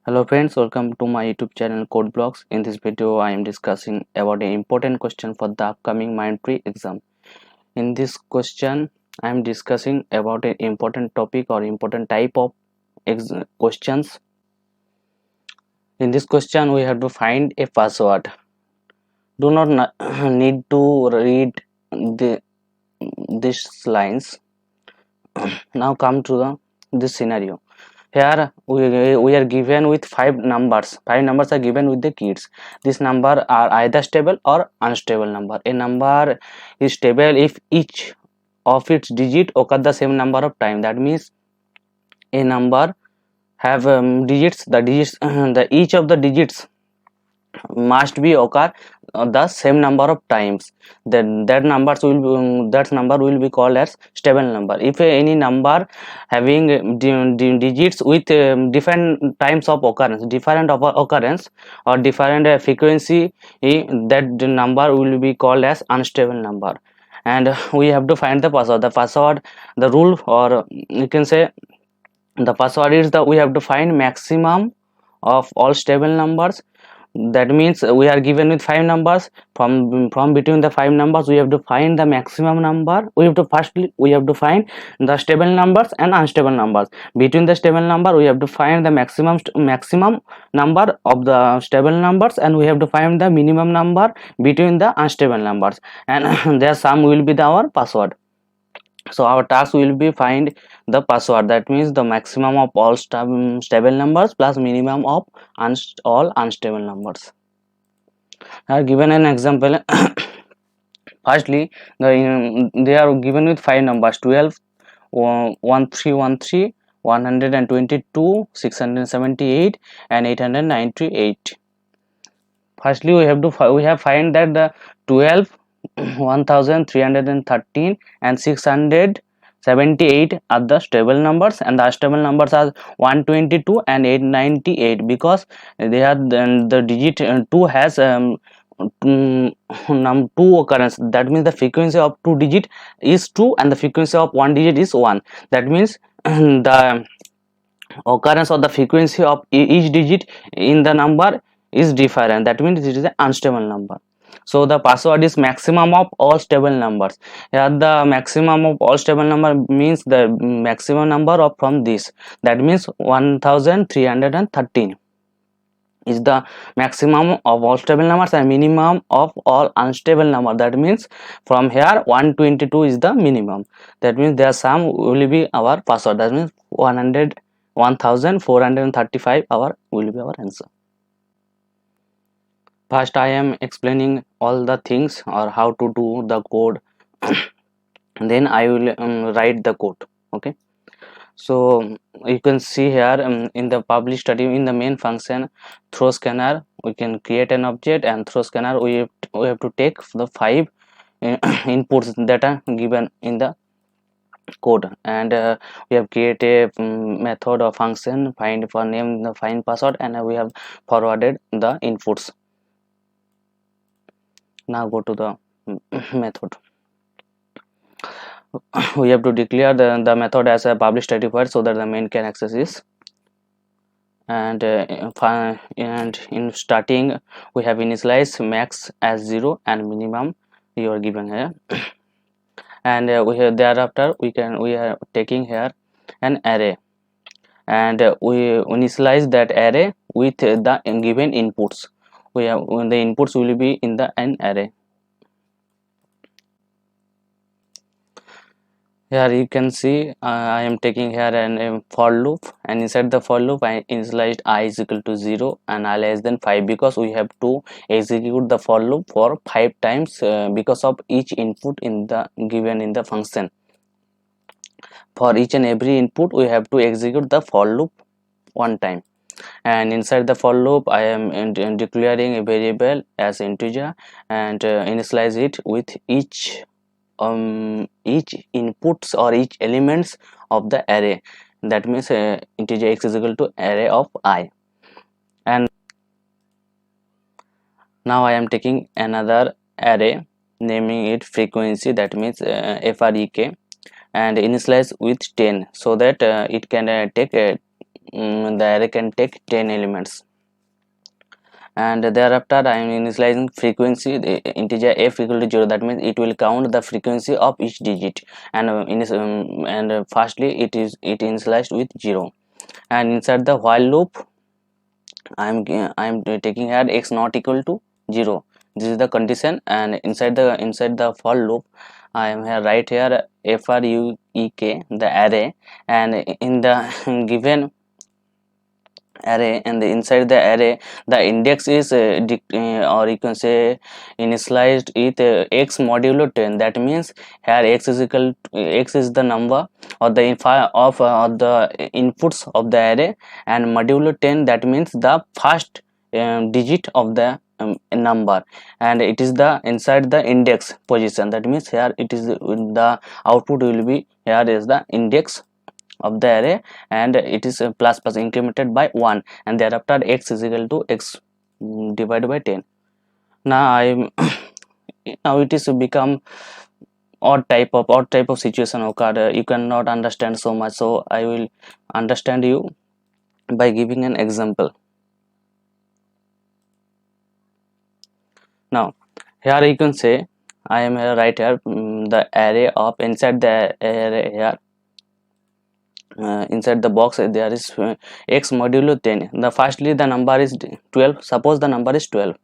Hello friends, welcome to my YouTube channel Code Blocks. In this video, I am discussing about an important question for the upcoming Mind Tree exam. In this question, I am discussing about an important topic or important type of questions. In this question, we have to find a password. Do not need to read these lines. Now come to this scenario. Here we are given with five numbers are given with the keys. These number are either stable or unstable number. A number is stable if each of its digit occur the same number of time. That means a number have digits, the digits the each of the digits must be occur the same number of times. Then that number will be called as stable number. If any number having digits with different times of occurrence, different of occurrence or different frequency, that number will be called as unstable number. And we have to find the password. The rule, or you can say the password is we have to find maximum of all stable numbers. That means we are given with five numbers. From between the five numbers, we have to find the maximum number. We have to find the stable numbers and unstable numbers. Between the stable number, we have to find the maximum number of the stable numbers, and we have to find the minimum number between the unstable numbers, and their sum will be our password. So our task will be find the password. That means the maximum of all stable numbers plus minimum of all unstable numbers. I have given an example. Firstly, they are given with five numbers: 12, 1313, 122, 678, and 898. Firstly, we have find that the 12, 1313, and 678 are the stable numbers, and the unstable numbers are 122 and 898, because they are the digit 2 has two occurrence. That means the frequency of two digit is 2 and the frequency of one digit is 1. That means the occurrence or the frequency of each digit in the number is different. That means it is an unstable number. So the password is maximum of all stable numbers. Here the maximum of all stable number means the maximum number of from this. That means 1313 is the maximum of all stable numbers and minimum of all unstable number. That means from here 122 is the minimum. That means their sum will be our password. That means 1435 our will be our answer. First I am explaining all the things or how to do the code. Then I will write the code. Okay, so you can see here in the publish study, in the main function throw scanner, we can create an object, and throw scanner we have to take the five inputs that are given in the code, and we have created a method or function find for name the find password, and we have forwarded the inputs. Now go to the method. We have to declare the method as a publish certified so that the main can access this. And in starting we have initialize max as 0 and minimum you are given here. And we have thereafter we are taking here an array, and we initialize that array with the given inputs. We have the inputs will be in the an array. Here you can see I am taking here a for loop, and inside the for loop I initialized I is equal to 0 and I less than 5, because we have to execute the for loop for 5 times because of each input in the given in the function. For each and every input we have to execute the for loop one time, and inside the for loop I am declaring a variable as integer and initialize it with each inputs or each elements of the array. That means integer x is equal to array of I. And now I am taking another array, naming it frequency, that means frek, and initialize with 10 so that it can take the array can take 10 elements. And thereafter I am initializing frequency, the integer f equal to 0, that means it will count the frequency of each digit, and firstly it initialized with 0. And inside the while loop I am taking here x not equal to 0. This is the condition. And inside the for loop I am here right here fruek, the array, and in the given array, and inside the array the index is or you can say initialized with x modulo 10. That means here x is equal to, x is the number or the of the inputs of the array, and modulo 10, that means the first digit of the number, and it is the inside the index position. That means here it is the output will be here is the index of the array, and it is plus plus incremented by 1, and thereafter x is equal to x divided by 10. Now I now it is become odd type of situation occurred. You cannot understand so much, so I will understand you by giving an example. Now here you can say I am here right here the array of inside the array here inside the box there is x modulo 10. The firstly the number is 12. Suppose the number is 12,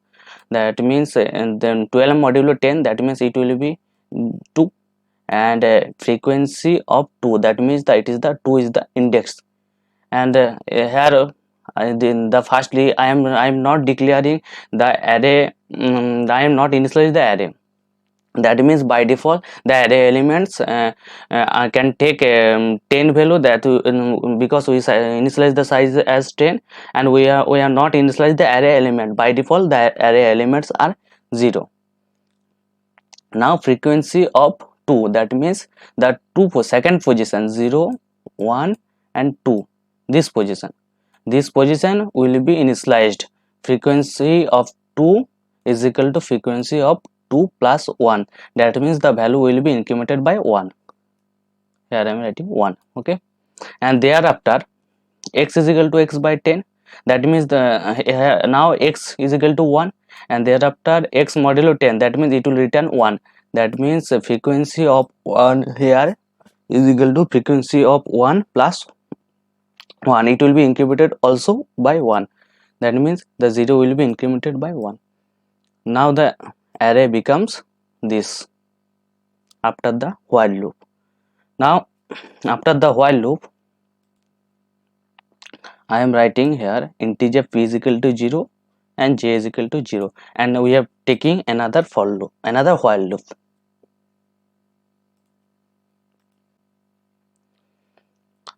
that means and then 12 modulo 10, that means it will be 2, and frequency of 2, that means that it is the 2 is the index. And here then the firstly I am not declaring the array, I am not initializing the array. That means by default the array elements can take 10 value, that because we initialize the size as 10, and we are not initialize the array element. By default the array elements are 0. Now frequency of 2, that means the 2 for second position 0, 1 and 2, this position will be initialized. Frequency of 2 is equal to frequency of 2 plus 1, that means the value will be incremented by 1. Here I am writing 1. Okay, and thereafter x is equal to x by 10, that means the now x is equal to 1, and thereafter x modulo 10, that means it will return 1. That means the frequency of 1 here is equal to frequency of 1 plus 1, it will be incremented also by 1. That means the 0 will be incremented by 1. Now the array becomes this after the while loop. Now after the while loop I am writing here integer p is equal to 0 and j is equal to 0, and we are taking another for loop, another while loop.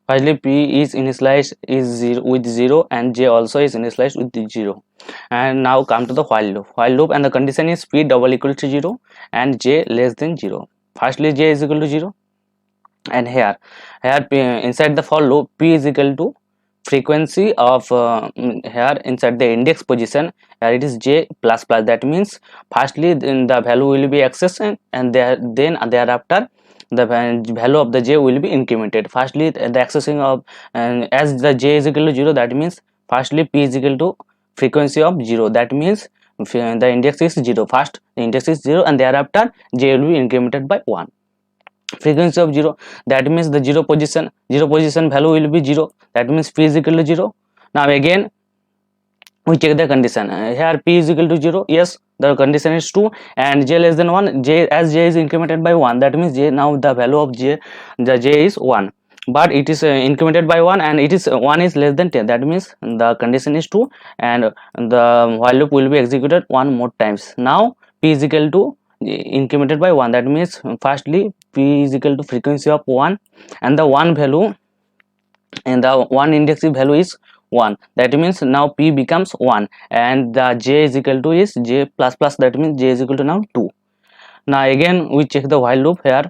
Finally p is initialized is 0 with 0, and j also is initialized with 0. And now come to the while loop, and the condition is p double equal to 0 and j less than 0. Firstly j is equal to 0, and here p, inside the for loop p is equal to frequency of here inside the index position, here it is j plus plus. That means firstly then the value will be accessed, and then thereafter the value of the j will be incremented. Firstly the accessing of, and as the j is equal to 0, that means firstly p is equal to frequency of 0, that means the index is 0. First the index is 0, and thereafter j will be incremented by 1. Frequency of 0, that means the 0 position value will be 0, that means p is equal to 0. Now again we check the condition. Here p is equal to 0, yes, the condition is true, and j less than 1, j as j is incremented by 1, that means j, now the value of j, the j is 1, but it is incremented by 1, and it is 1 is less than 10, that means the condition is true, and the while loop will be executed one more times. Now p is equal to incremented by 1, that means firstly p is equal to frequency of 1, and the 1 value, and the 1 indexing value is 1, that means now p becomes 1, and the j is equal to is j plus plus, that means j is equal to now 2. Now again we check the while loop. Here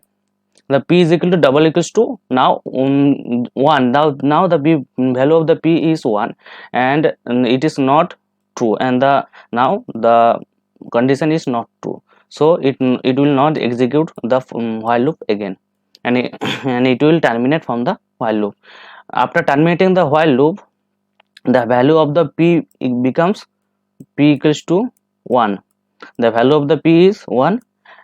the p is equal to double equals to now 1. Now the p value of the p is 1, and it is not true, and the now the condition is not true, so it will not execute the while loop again, and it, and it will terminate from the while loop. After terminating the while loop, the value of the p becomes p equals to 1. The value of the p is 1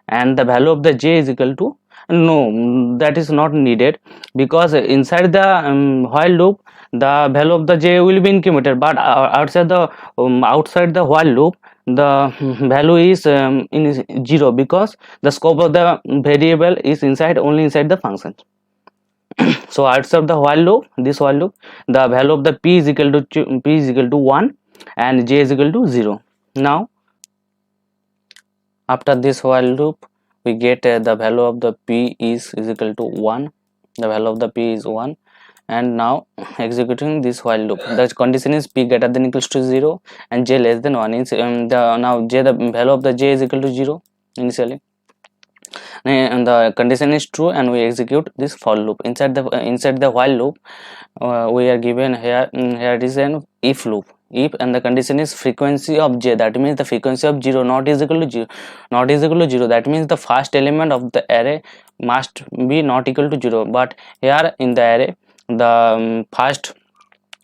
and the value of the j is equal to, no, that is not needed, because inside the while loop the value of the j will be incremented, but outside the while loop the value is in 0, because the scope of the variable is inside only inside the function. So outside the while loop, this while loop, the value of the p is equal to 1 and j is equal to 0. Now after this while loop we get the value of the p is equal to 1, the value of the p is 1, and now executing this while loop, the condition is p greater than equals to 0 and j less than 1 is now the value of the j is equal to 0 initially, and the condition is true, and we execute this for loop. Inside the while loop we are given here, here it is an if loop. If and the condition is frequency of j, that means the frequency of 0 not is equal to 0, not is equal to 0, that means the first element of the array must be not equal to 0, but here in the array the first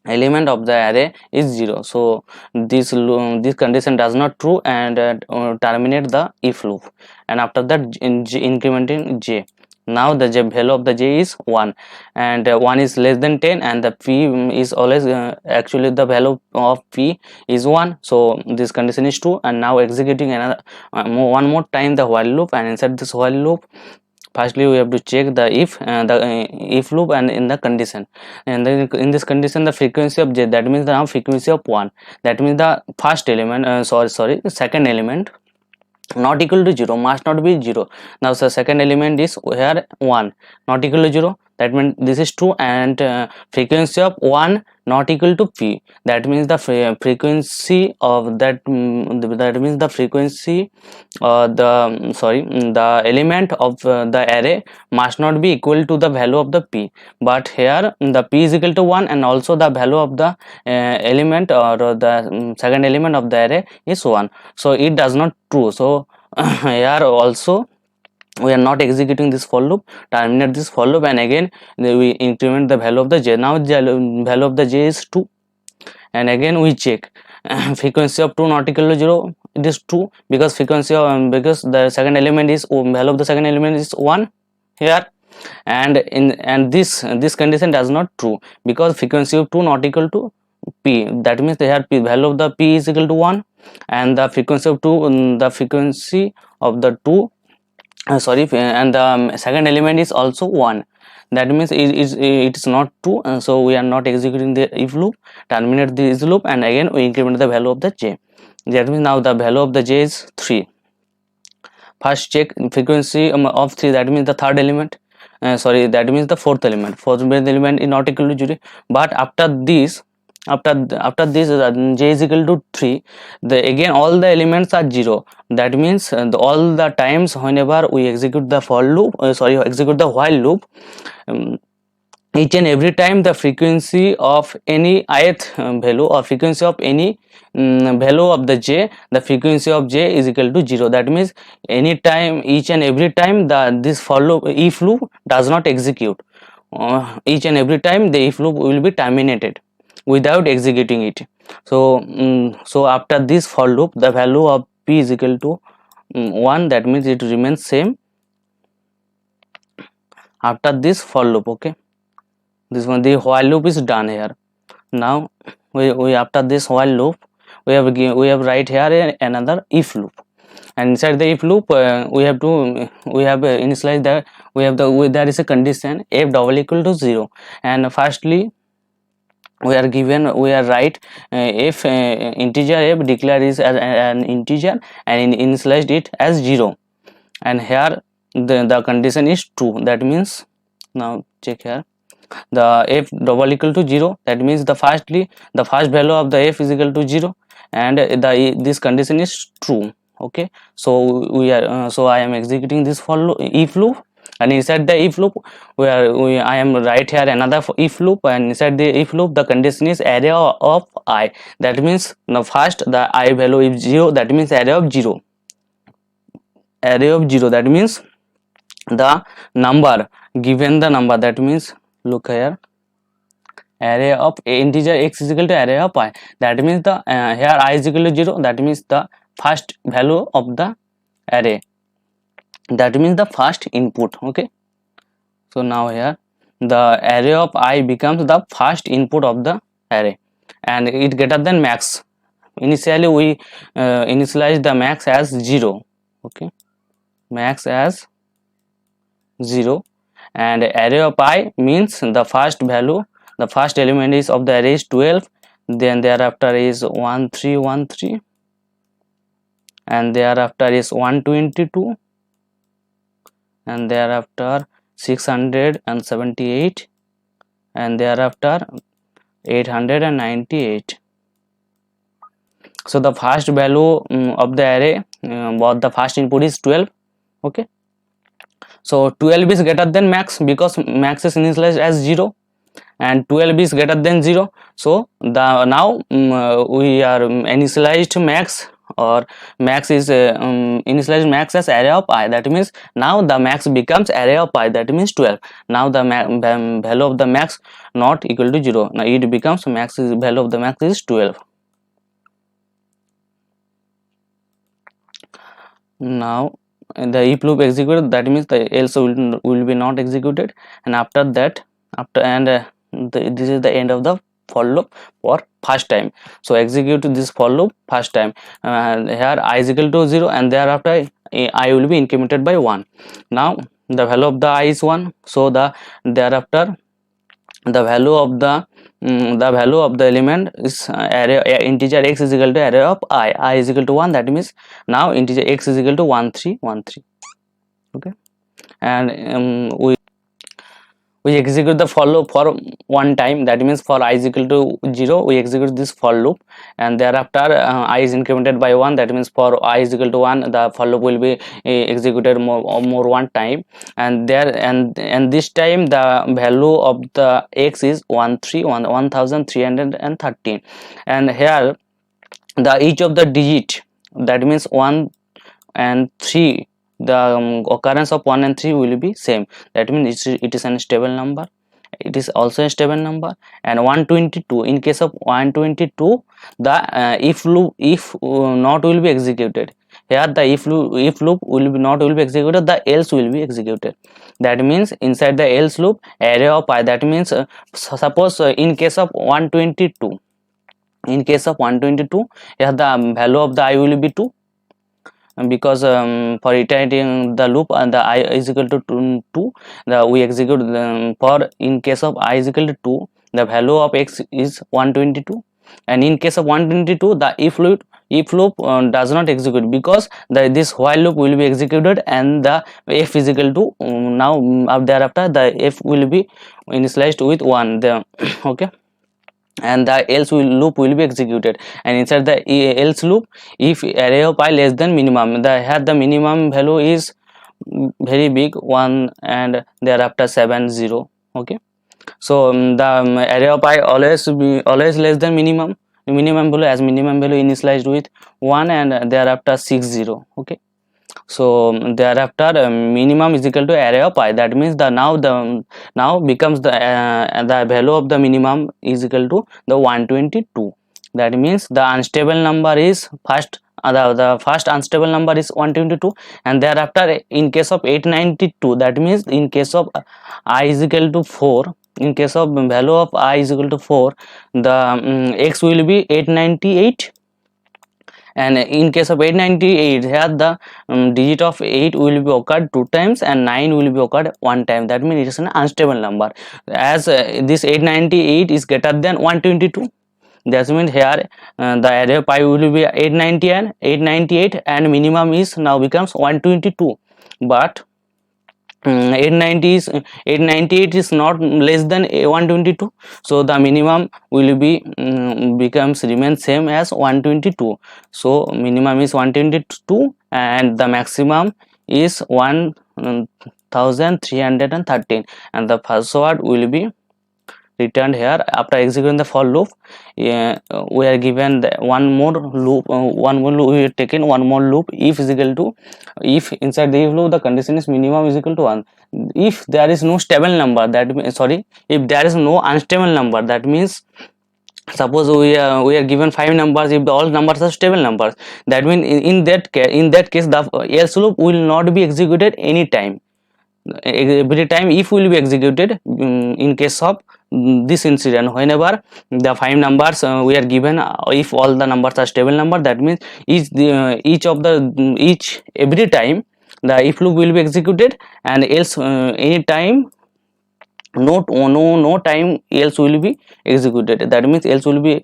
element of the array is 0, so this condition does not true and terminate the if loop, and after that incrementing j. Now the value of the j is 1 and 1 is less than 10 and the p is always actually the value of p is 1, so this condition is true, and now executing another one more time the while loop, and inside this while loop firstly we have to check the if loop and in the condition, and then in this condition the frequency of j, that means the now frequency of 1, that means the first element the second element not equal to 0, must not be 0. Now the second element is here 1 not equal to 0, that means this is true, and frequency of 1 not equal to p, that means the frequency of that that means the frequency the element of the array must not be equal to the value of the p, but here the p is equal to 1 and also the value of the element or the second element of the array is 1, so it does not true. So here also we are not executing this for loop, terminate this for loop, and again we increment the value of the j. Now the value of the j is 2, and again we check frequency of 2 not equal to 0, it is true, because frequency of because the second element is value of the second element is 1 here, and this condition does not true, because frequency of 2 not equal to p, that means here p value of the p is equal to 1 and the frequency of 2 the frequency of the 2 and the second element is also 1, that means it is not true, so we are not executing the if loop, terminate this loop, and again we increment the value of the j, that means now the value of the j is 3. First check frequency of 3, that means the third element, that means the fourth element is not equal to 0, but after this j is equal to 3, the again all the elements are 0, that means all the times whenever we execute the for loop execute the while loop, each and every time the frequency of any ith value or frequency of any value of the j, the frequency of j is equal to 0, that means anytime each and every time this for loop if loop does not execute, each and every time the if loop will be terminated without executing it. So so after this for loop the value of p is equal to 1, that means it remains same after this for loop. Okay, this one the while loop is done here. Now we after this while loop we have write here another if loop, and inside the if loop we have initialize that there is a condition f double equal to 0, and firstly we are write if integer f declare is as an integer and initialized it as 0, and here the condition is true, that means now check here the f double equal to 0, that means the first value of the f is equal to 0, and this condition is true. Okay, so we are I am executing this for if loop, and inside the if loop I am write here another if loop, and inside the if loop the condition is array of I, that means now first the I value is 0, that means array of 0, that means the number given the number, that means look here array of integer x is equal to array of I. That means the here I is equal to 0, that means the first value of the array, that means the first input. Okay, so now here the array of I becomes the first input of the array, and it greater than max. Initially we initialize the max as 0. Okay, max as 0, and array of I means the first value, the first element is of the array is 12, then thereafter is 1313, and thereafter is 122, and thereafter 678, and thereafter 898. So the first value of the array, what the first input is 12. Okay, so 12 is greater than max because max is initialized as 0, and 12 is greater than 0. So the now we are initialized max, or max is initialized max as array of I. That means now the max becomes array of I, that means 12. Now the value of the max not equal to 0. Now it becomes max is value of the max is 12. Now the if loop executed, that means the else will be not executed, and after that this is the end of the for loop for first time. So execute this for loop first time, here I is equal to 0, and thereafter I will be incremented by 1. Now the value of the I is 1, so the thereafter the value of the element is array integer x is equal to array of I is equal to 1. That means now integer x is equal to 1313. Okay, and we execute the for loop for one time, that means for I is equal to 0 we execute this for loop, and thereafter I is incremented by 1, that means for I is equal to 1 the for loop will be executed more one time, and this time the value of the x is 1313, and here the each of the digit, that means 1 and 3, the occurrence of 1 and 3 will be same. That means it is a stable number, it is also a stable number. And 122, in case of 122 the if loop not will be executed. Here the if loop will be executed, the else will be executed. That means inside the else loop array of I, that means suppose in case of 122, here the value of the I will be 2, because for iterating the loop and the I is equal to 2, we execute for in case of I is equal to 2 the value of x is 122, and in case of 122 the if loop does not execute, because this while loop will be executed, and the f is equal to now thereafter the f will be initialized with 1 okay, and the else loop will be executed, and inside the else loop if array of I less than minimum, the minimum value is very big 1, and thereafter 70. Okay, so the array of I always less than minimum value, as minimum value initialized with 1, and thereafter 60. Okay, so thereafter minimum is equal to array of I, that means the now becomes the value of the minimum is equal to the 122. That means the unstable number is first, the first unstable number is 122, and thereafter in case of 892, that means in case of I is equal to 4, in case of value of I is equal to 4, the x will be 898, and in case of 898 here the digit of 8 will be occurred 2 times, and 9 will be occurred 1 time. That means it is an unstable number, as this 898 is greater than 122. That means here the array of I will be 898, and minimum is now becomes 122, but 898 is not less than 122, so the minimum will be becomes remain same as 122. So minimum is 122, and the maximum is 1313, and the password will be returned here. After executing the for loop, we are given one more loop, we have taken one more loop. If is equal to, if inside the if loop the condition is minimum is equal to 1. If there is no stable number, that means, sorry, if there is no unstable number, that means suppose we are given 5 numbers. If all numbers are stable numbers, that means in that case the else loop will not be executed anytime. Every time if will be executed in case of this incident, whenever the 5 numbers we are given, if all the numbers are stable number, that means each of the each every time the if loop will be executed, and else any time no time else will be executed. That means else loop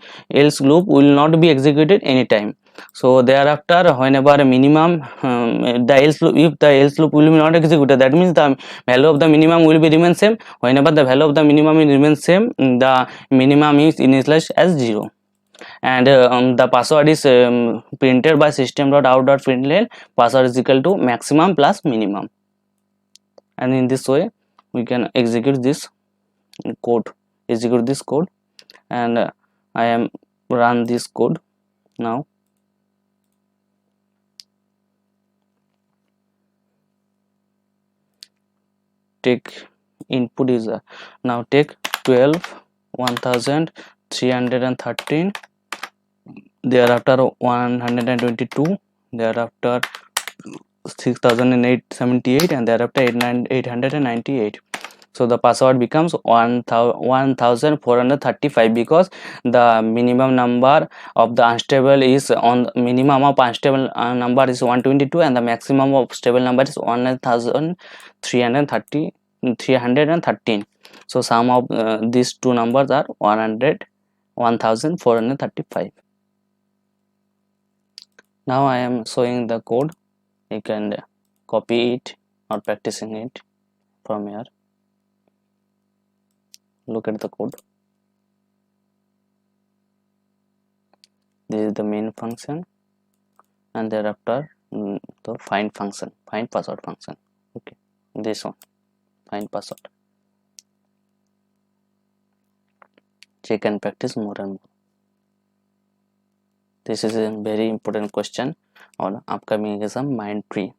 will not be executed anytime. So thereafter, whenever minimum the else loop, if the else loop will be not executed, that means the value of the minimum will be remain same. Whenever the value of the minimum will remain same, the minimum is initialized as 0, and the password is printed by system.out.println. Password is equal to maximum plus minimum, and in this way we can execute this code, and I am run this code now. Take input is now take 12 1313, thereafter 122, thereafter 6078, and thereafter 898. So the password becomes 1435, because the minimum number of the unstable is on minimum of unstable number is 122, and the maximum of stable number is 1313. So sum of these two numbers are 1435. Now I am showing the code. You can copy it or practicing it from here. Look at the code. This is the main function, and thereafter the find function, find password function. Okay, this one, find password. Check and practice more and more. This is a very important question on upcoming exam, mind tree.